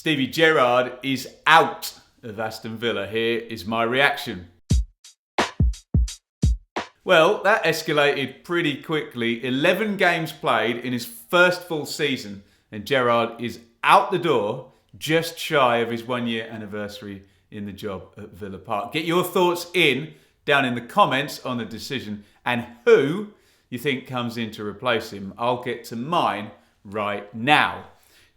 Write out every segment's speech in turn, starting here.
Stevie Gerrard is out of Aston Villa. Here is my reaction. Well, that escalated pretty quickly. 11 games played in his first full season, and Gerrard is out the door just shy of his 1 year anniversary in the job at Villa Park. Get your thoughts down in the comments on the decision and who you think comes in to replace him. I'll get to mine right now.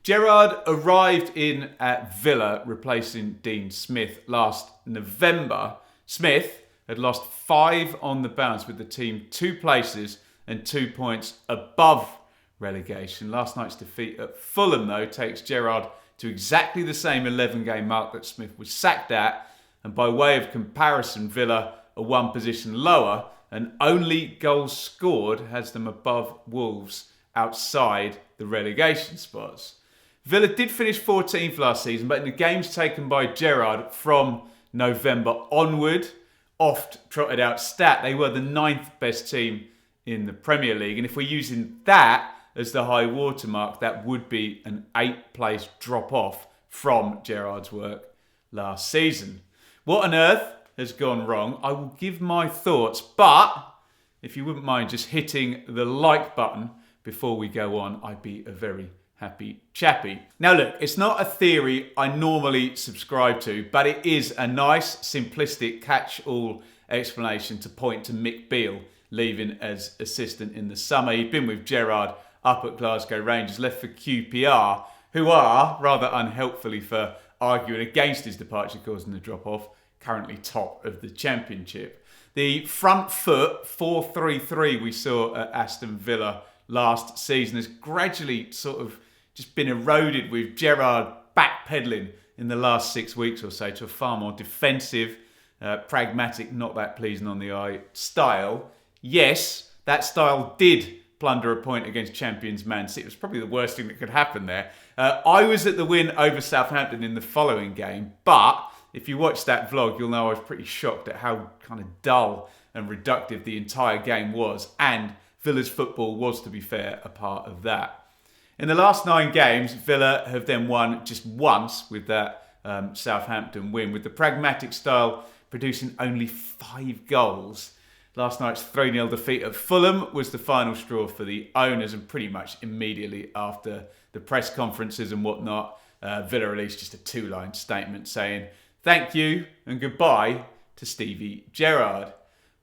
Gerrard arrived in at Villa replacing Dean Smith last November. Smith had lost 5 on the bounce with the team 2 places and 2 points above relegation. Last night's defeat at Fulham, though, takes Gerrard to exactly the same 11-game mark that Smith was sacked at. And by way of comparison, Villa are 1 position lower, and only goals scored has them above Wolves outside the relegation spots. Villa did finish 14th last season, but in the games taken by Gerrard from November onward, oft trotted out stat, they were the 9th best team in the Premier League. And if we're using that as the high watermark, that would be an 8th place drop off from Gerrard's work last season. What on earth has gone wrong? I will give my thoughts, but if you wouldn't mind just hitting the like button before we go on, I'd be a very happy chappy. Now look, it's not a theory I normally subscribe to, but it is a nice, simplistic, catch-all explanation to point to Mick Beale leaving as assistant in the summer. He'd been with Gerrard up at Glasgow Rangers, left for QPR, who are, rather unhelpfully for arguing against his departure causing the drop-off, currently top of the Championship. The front foot 4-3-3 we saw at Aston Villa last season has gradually sort of just been eroded with Gerrard backpedaling in the last 6 weeks or so to a far more defensive, pragmatic, not that pleasing on the eye style. Yes, that style did plunder a point against champions Man City. It was probably the worst thing that could happen there. I was at the win over Southampton in the following game, but if you watch that vlog, you'll know I was pretty shocked at how kind of dull and reductive the entire game was, and Villa's football was, to be fair, a part of that. In the last 9 games, Villa have then won just once with that Southampton win, with the pragmatic style producing only 5 goals. Last night's 3-0 defeat at Fulham was the final straw for the owners, and pretty much immediately after the press conferences and whatnot, Villa released just a 2-line statement saying thank you and goodbye to Stevie Gerrard.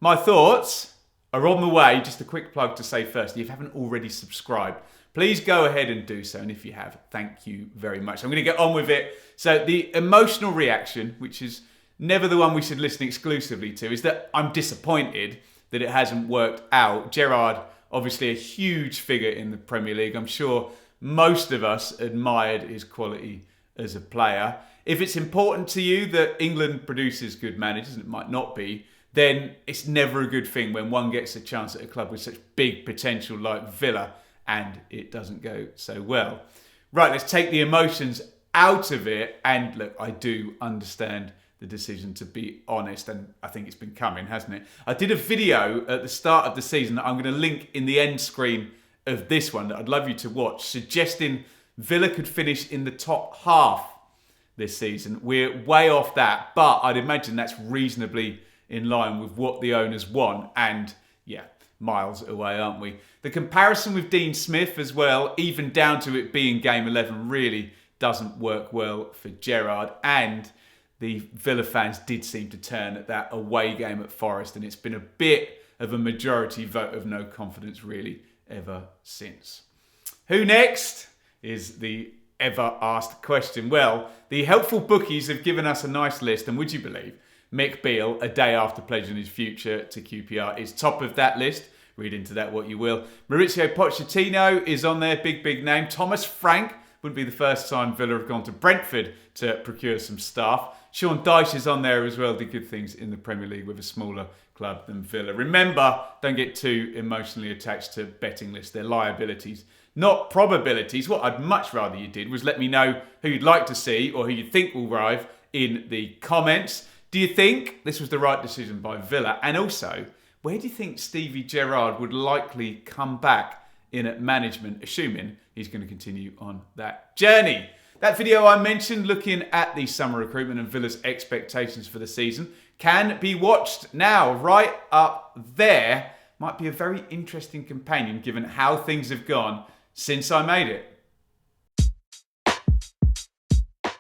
My thoughts are on the way. Just a quick plug to say first, if you haven't already subscribed, please go ahead and do so. And if you have, thank you very much. I'm going to get on with it. So the emotional reaction, which is never the one we should listen exclusively to, is that I'm disappointed that it hasn't worked out. Gerrard, obviously a huge figure in the Premier League. I'm sure most of us admired his quality as a player. If it's important to you that England produces good managers, and it might not be, then it's never a good thing when one gets a chance at a club with such big potential like Villa and it doesn't go so well. Right, let's take the emotions out of it. And look, I do understand the decision, to be honest, and I think it's been coming, hasn't it? I did a video at the start of the season that I'm going to link in the end screen of this one that I'd love you to watch, suggesting Villa could finish in the top half this season. We're way off that, but I'd imagine that's reasonably in line with what the owners want, and yeah, miles away, aren't we? The comparison with Dean Smith as well, even down to it being game 11, really doesn't work well for Gerrard, and the Villa fans did seem to turn at that away game at Forest, and it's been a bit of a majority vote of no confidence really ever since. Who next is the ever asked question. Well, the helpful bookies have given us a nice list, and would you believe Mick Beale, a day after pledging his future to QPR, is top of that list. Read into that what you will. Mauricio Pochettino is on there, big name. Thomas Frank wouldn't be the first time Villa have gone to Brentford to procure some staff. Sean Dyche is on there as well, did good things in the Premier League with a smaller club than Villa. Remember, don't get too emotionally attached to betting lists. They're liabilities, not probabilities. What I'd much rather you did was let me know who you'd like to see or who you think will arrive in the comments. Do you think this was the right decision by Villa? And also, where do you think Stevie Gerrard would likely come back in at management, assuming he's going to continue on that journey? That video I mentioned looking at the summer recruitment and Villa's expectations for the season can be watched now right up there. Might be a very interesting companion given how things have gone since I made it.